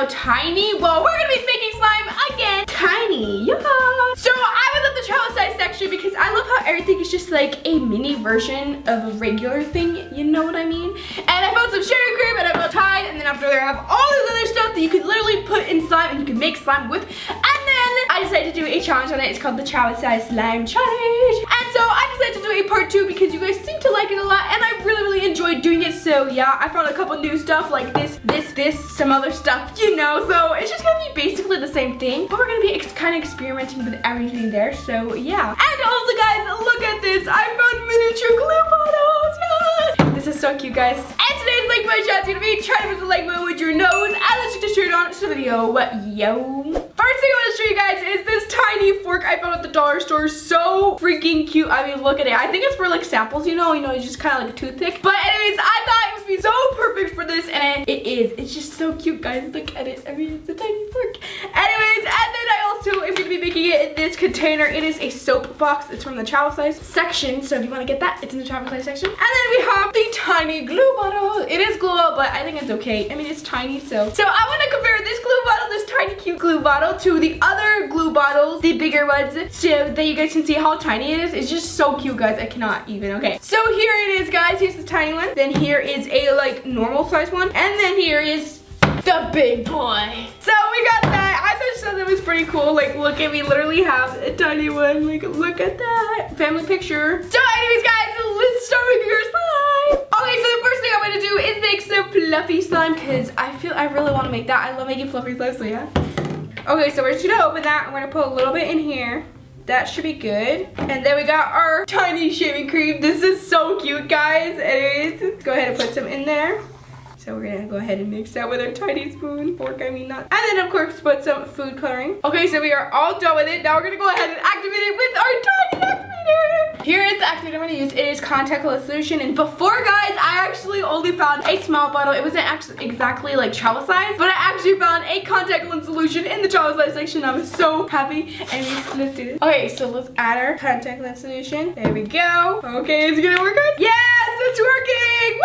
now tiny. Well, we're gonna be making slime again tiny. Yeah. So I was at the travel size section because I love how everything is just like a mini version of a regular thing. You know what I mean? And I found some shaving cream and I found Tide, and then after there I have all this other stuff that you could literally put in slime and you can make slime with. And then I decided to do a challenge on it. It's called the travel size slime challenge. And so I decided to do a part 2 because you guys seem to like it a lot and I really enjoyed doing it. So yeah, I found a couple new stuff like this, some other stuff, you know. So it's just gonna be basically the same thing, but we're gonna be kind of experimenting with everything there. So yeah. And also guys, look at this. I found miniature glue bottles. Yes! This is so cute, guys. And today's like my shot's gonna be try to put the leg move with your nose and let's just turn it on to the video. Yo. First thing I want to show you guys is this tiny fork I found at the dollar store. So freaking cute. I mean, look at it. I think it's for like samples, you know, it's just kind of like a toothpick. But anyways, I thought it would be so perfect for this, and it is. It's just so cute, guys. Look at it. I mean, it's a tiny fork. Anyways, and then I also am gonna be making it in this container. It is a soap box. It's from the travel size section. So if you want to get that, it's in the travel size section. And then we have the tiny glue bottle. It is glue, but I think it's okay. I mean, it's tiny, so I want to compare this glue bottle, this tiny cute glue bottle, to the other glue bottles, the bigger ones, so that you guys can see how tiny it is. It's just so cute, guys. I cannot even. Okay, so here it is, guys. Here's the tiny one. Then here is a like normal size one, and then here is the big boy. So we got that. I thought that was pretty cool. Like, look at me, literally have a tiny one. Like, look at that family picture. So anyways, guys, let's start making our slime. Okay, so the first thing I'm gonna do is make some fluffy slime because I really want to make that. I love making fluffy slime, so yeah. Okay, so we're just gonna open that. I'm gonna put a little bit in here. That should be good. And then we got our tiny shaving cream. This is so cute, guys. Anyways, let's go ahead and put some in there. So we're gonna go ahead and mix that with our tiny spoon, fork, I mean not. And then of course put some food coloring. Okay, so we are all done with it. Now we're gonna go ahead and activate it with our tiny activator. Here is the activator I'm gonna use. It is contact lens solution. And before, guys, I actually only found a small bottle. It wasn't actually exactly like travel size, but I actually found a contact lens solution in the travel size section. I was so happy. And let's do this. Okay, so let's add our contact lens solution. There we go. Okay, is it gonna work, guys? Yes, it's working. Woo!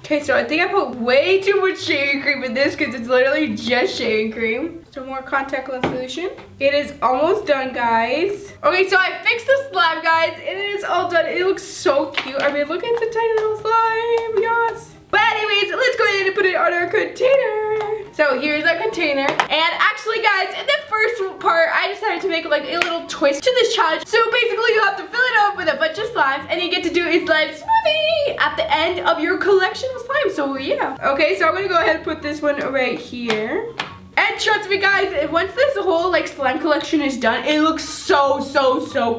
Okay, so I think I put way too much shaving cream in this because it's literally just shaving cream. So more contact lens solution. It is almost done, guys. Okay, so I fixed the slime, guys, and it is all done. It looks so cute. I mean, look at the tiny little slime. Yes. But anyways, let's go ahead and put it on our container. So here's our container. And actually, guys, in the first part, I decided to make like a little twist to this challenge. So basically, you have to fill it up with a bunch of slimes, and you get to do a slime smoothie at the end of your collection of slime. So yeah. Okay, so I'm gonna go ahead and put this one right here. And trust me, guys, once this whole like slime collection is done, it looks so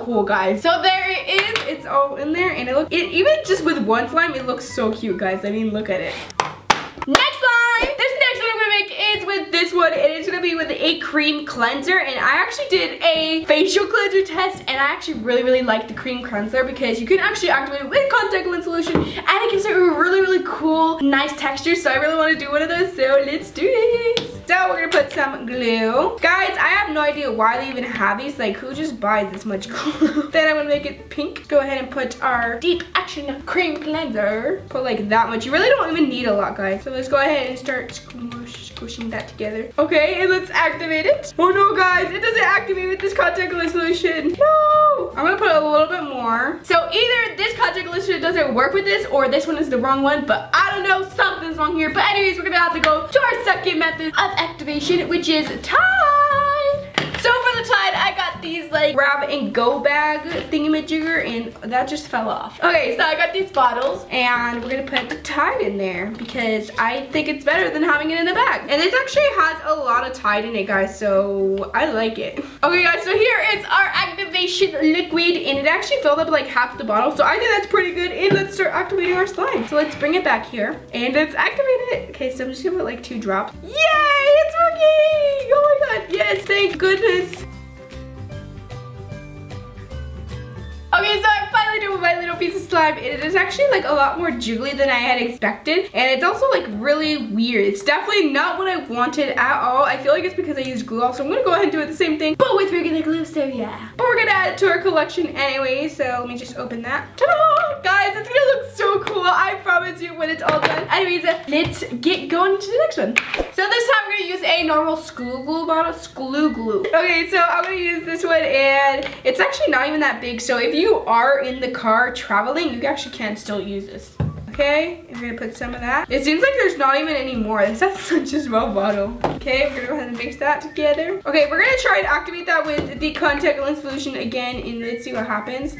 cool, guys. So there it is. It's all in there, and even just with one slime, it looks so cute, guys. I mean, look at it. Next slime. This next one I'm gonna make is with this one, and it's gonna be with a cream cleanser. And I actually did a facial cleanser test, and I actually really like the cream cleanser because you can actually activate it with contact lens solution, and it gives it a really cool, nice texture. So I really want to do one of those. So let's do this. So we're gonna put some glue. Guys, I have no idea why they even have these. Like, who just buys this much glue? Then I'm gonna make it pink. Go ahead and put our deep action cream cleanser. Put like that much. You really don't even need a lot, guys. So let's go ahead and start squishing that together. Okay, and let's activate it. Oh no, guys, it doesn't activate with this contact lens solution. No! I'm gonna put a little bit more. So either this contact lens solution doesn't work with this, or this one is the wrong one, but I don't know, something's wrong here. But anyways, we're gonna have to go to our second method of activation, which is Tide. So for the Tide, I got these like grab and go bag thingamajigger, and that just fell off. Okay, so I got these bottles, and we're gonna put the Tide in there because I think it's better than having it in a bag. And this actually has a lot of Tide in it, guys, so I like it. Okay, guys, so here is our activation liquid, and it actually filled up like half the bottle, so I think that's pretty good. And let's start activating our slime. So let's bring it back here, and let's activate it. Okay, so I'm just gonna put like 2 drops. Yay, it's working! Oh my god, yes, thank goodness. Okay, so I'm finally done with my little piece of slime. It is actually like a lot more jiggly than I had expected. And it's also like really weird. It's definitely not what I wanted at all. I feel like it's because I used glue off. So I'm gonna go ahead and do it the same thing, but with regular glue, so yeah. But we're we're gonna add it to our collection anyway, so let me just open that. Ta-da! Guys, it's gonna look so cool. I promise you when it's all done. Anyways, let's get going to the next one. So this time we're gonna use a normal glue bottle. Glue. Okay, so I'm gonna use this one, and it's actually not even that big. So if you are in the car traveling, you actually can still use this. Okay, and we're gonna put some of that. It seems like there's not even any more. This has such a small bottle. Okay, we're gonna go ahead and mix that together. Okay, we're gonna try and activate that with the contact lens solution again, and let's see what happens.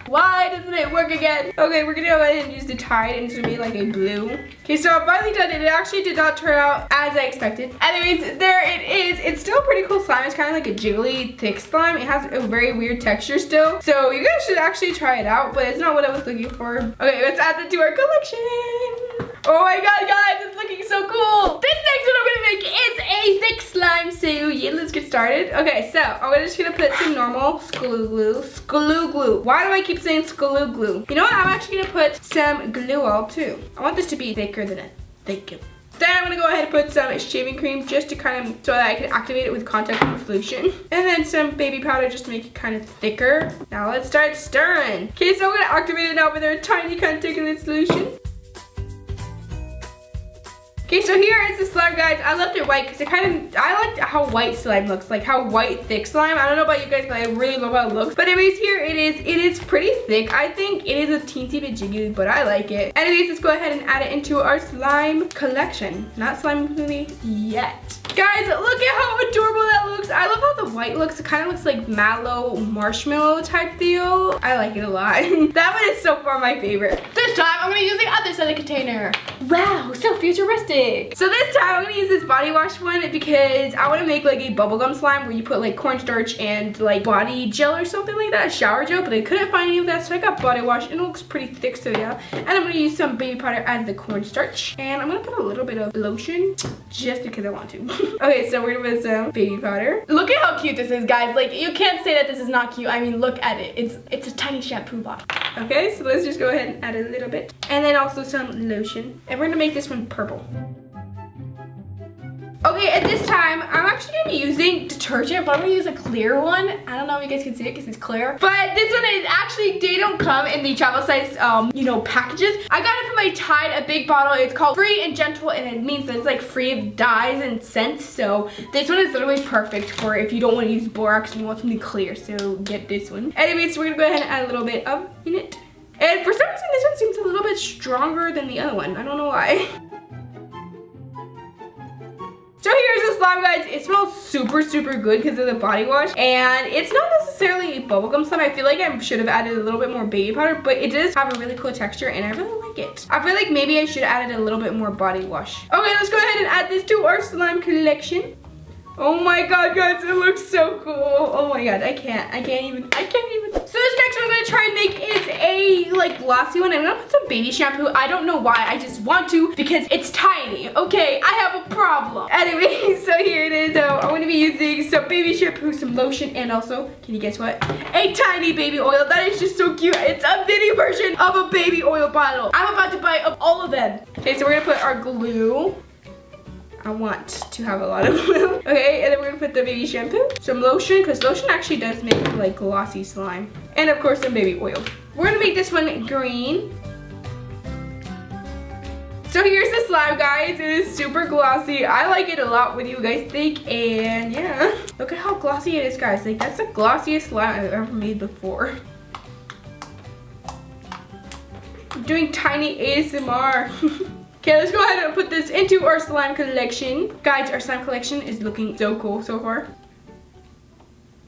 Why doesn't it work again? Okay, we're gonna go ahead and use the Tide, and it's gonna be like a blue. Okay, so I'm finally done, and it actually did not turn out as I expected. Anyways, there it is. It's still a pretty cool slime. It's kind of like a jiggly, thick slime. It has a very weird texture still. So you guys should actually try it out, but it's not what I was looking for. Okay, let's add that to our collection. Oh my god, guys, it's looking so cool. This next one I'm gonna make is a thick slime, so yeah, let's get started. Okay, so I'm just gonna put some normal glue. Why do I keep saying glue? You know what, I'm actually gonna put some glue all too. I want this to be thicker than a thick. Then I'm gonna go ahead and put some shaving cream just to kind of, so that I can activate it with contact solution. And then some baby powder just to make it kind of thicker. Now let's start stirring. Okay, so I'm gonna activate it now with our tiny contact solution. Okay, so here is the slime, guys. I left it white because I like how white slime looks, like how white thick slime. I don't know about you guys, but I really love how it looks. But anyways, here it is. It is pretty thick. I think it is a teensy bit jiggly, but I like it. Anyways, let's go ahead and add it into our slime collection. Not slime movie yet. Guys, look at how adorable that looks. I love how the white looks. It kind of looks like mallow marshmallow type deal. I like it a lot. That one is so far my favorite. This time, I'm gonna use the other side of the container. Wow, so futuristic. So this time, I'm gonna use this body wash one because I wanna make like a bubblegum slime where you put like cornstarch and like body gel or something like that, shower gel, but I couldn't find any of that, so I got body wash and it looks pretty thick, so yeah. And I'm gonna use some baby powder as the cornstarch. And I'm gonna put a little bit of lotion just because I want to. Okay, so we're gonna put some baby powder. Look at how cute this is, guys. Like, you can't say that this is not cute. I mean, look at it. It's a tiny shampoo bottle. Okay, so let's just go ahead and add a little bit. And then also some lotion. And we're gonna make this one purple. Okay, at this time, I'm actually gonna be using detergent, but I'm gonna use a clear one. I don't know if you guys can see it because it's clear. But this one is actually, they don't come in the travel size, you know, packages. I got it from my Tide, a big bottle. It's called Free and Gentle, and it means that it's like free of dyes and scents. So this one is literally perfect for if you don't want to use borax and you want something clear. So get this one. Anyways, so we're gonna go ahead and add a little bit of in it. And for some reason, this one seems a little bit stronger than the other one. I don't know why. So here's the slime, guys. It smells super, super good because of the body wash. And it's not necessarily a bubblegum slime. I feel like I should have added a little bit more baby powder, but it does have a really cool texture and I really like it. I feel like maybe I should have added a little bit more body wash. Okay, let's go ahead and add this to our slime collection. Oh my god, guys, it looks so cool. Oh my god, I can't even. So this next one I'm gonna try and make is a like glossy one. I'm gonna put some baby shampoo. I don't know why, I just want to because it's tiny. Okay, I have a problem. Anyway, so here it is. So I'm gonna be using some baby shampoo, some lotion, and also, can you guess what? A tiny baby oil. That is just so cute. It's a mini version of a baby oil bottle. I'm about to buy up all of them. Okay, so we're gonna put our glue. I want to have a lot of glue. Okay, and then we're gonna put the baby shampoo, some lotion, because lotion actually does make like glossy slime. And of course some baby oil. We're gonna make this one green. So here's the slime, guys. It is super glossy. I like it a lot. What do you guys think? And yeah, look at how glossy it is, guys. Like, that's the glossiest slime I've ever made before. I'm doing tiny ASMR. Okay, let's go ahead and put this into our slime collection. Guys, our slime collection is looking so cool so far.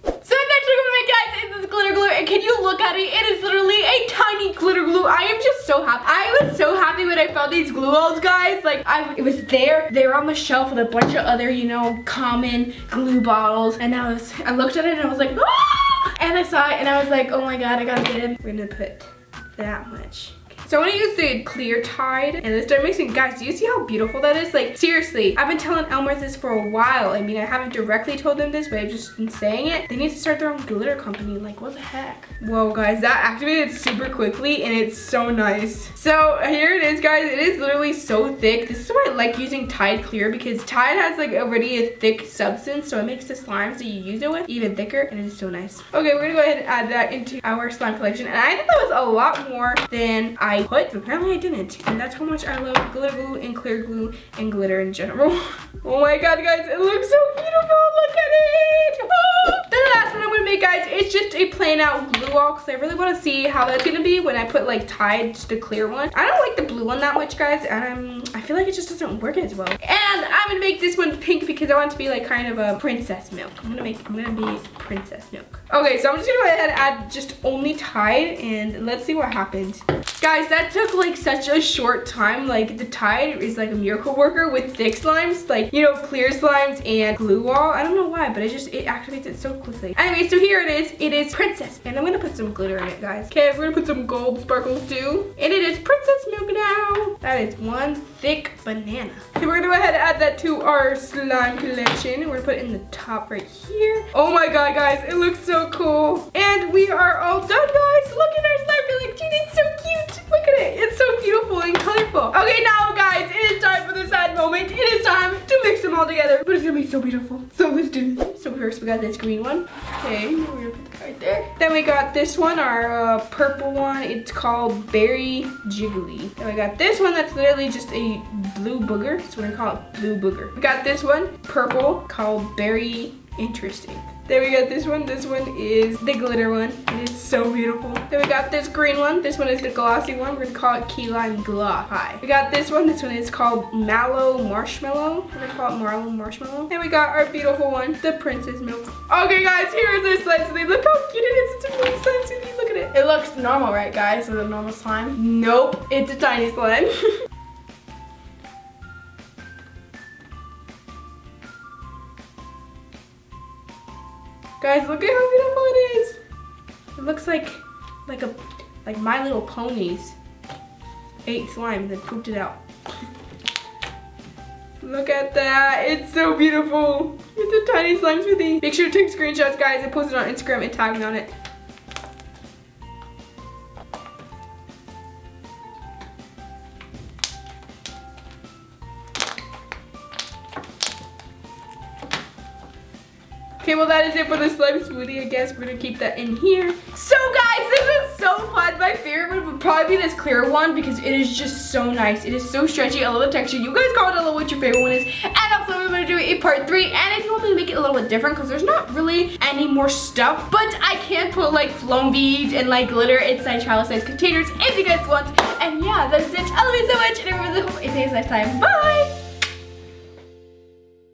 So next we're gonna make, guys, is this glitter glue, and can you look at it? It is literally a tiny glitter glue. I am just so happy. I was so happy when I found these glue balls, guys. Like, it was there. They were on the shelf with a bunch of other, you know, common glue bottles, and I looked at it and I was like, ah! And I saw it and I was like, oh my god, I gotta get it. We're gonna put that much. So I'm gonna use the clear Tide and this start mixing. Guys, do you see how beautiful that is? Like, seriously, I've been telling Elmer this for a while. I mean, I haven't directly told them this, but I've just been saying it. They need to start their own glitter company. Like, what the heck? Whoa, guys, that activated super quickly and it's so nice. So here it is, guys. It is literally so thick. This is why I like using Tide Clear, because Tide has like already a thick substance, so it makes the slimes that you use it with even thicker, and it is so nice. Okay, we're gonna go ahead and add that into our slime collection, and I think that was a lot more than I put, but apparently I didn't, and that's how much I love glitter glue and clear glue and glitter in general. Oh my god, guys, it looks so beautiful. Look at it. Oh. Then the last one I'm gonna make, guys, it's just a plain out glue wall, because I really want to see how that's gonna be when I put like Tide, just a clear one. I don't like the blue one that much, guys, and I feel like it just doesn't work as well. And I'm gonna make this one pink because I want it to be like kind of a princess milk. I'm gonna be princess milk. Okay, so I'm just gonna go ahead and add just only Tide, and let's see what happens. Guys, that took like such a short time. Like, the Tide is like a miracle worker with thick slimes, like, you know, clear slimes and glue wall. I don't know why, but it activates it so quickly. Anyway, so here it is. It is princess, and I'm gonna put some glitter in it, guys. Okay, we're gonna put some gold sparkles too, and it is princess milk now. That is one thick banana. Okay, we're gonna go ahead and add that to our slime collection. We're gonna put it in the top right here. Oh my god, guys, it looks so cool. And we are all done, guys. Look at our slime collection. It's so cute. Look at it. It's so beautiful and colorful. Okay, now, guys, it is time for the sad moment. It is time to mix them all together. But it's gonna be so beautiful. So let's do this. So first we got this green one. Okay, we're gonna put that right there. Then we got this one, our purple one. It's called Berry Jiggly. Then we got this one that's literally just a blue booger. So we're gonna call it Blue Booger. We got this one, purple, called Berry Interesting. Then we got this one. This one is the glitter one. It is so beautiful. Then we got this green one. This one is the glossy one. We're gonna call it Key Lime Gloss Pie. We got this one. This one is called Mallow Marshmallow. We're gonna call it Marlow Marshmallow. And we got our beautiful one, the Princess Milk. Okay, guys, here is our slime smoothie. Look how cute it is. It's a mini slime smoothie. Look at it. It looks normal, right, guys? Is it a normal slime? Nope. It's a tiny slime. Guys, look at how beautiful it is. It looks like My Little Ponies ate slime and then pooped it out. Look at that. It's so beautiful. It's a tiny slime smoothie. Make sure to take screenshots, guys, and post it on Instagram and tag me on it. Okay, well, that is it for the slime smoothie. I guess we're gonna keep that in here. So, guys, this is so fun. My favorite one would probably be this clear one because it is just so nice. It is so stretchy. I love the texture. You guys comment down below what your favorite one is. And also, we're gonna do a part 3. And if you want me to make it a little bit different, because there's not really any more stuff, but I can put like foam beads and like glitter inside child size containers if you guys want. And yeah, that's it. I love you so much, and I really hope you see you next time. Bye.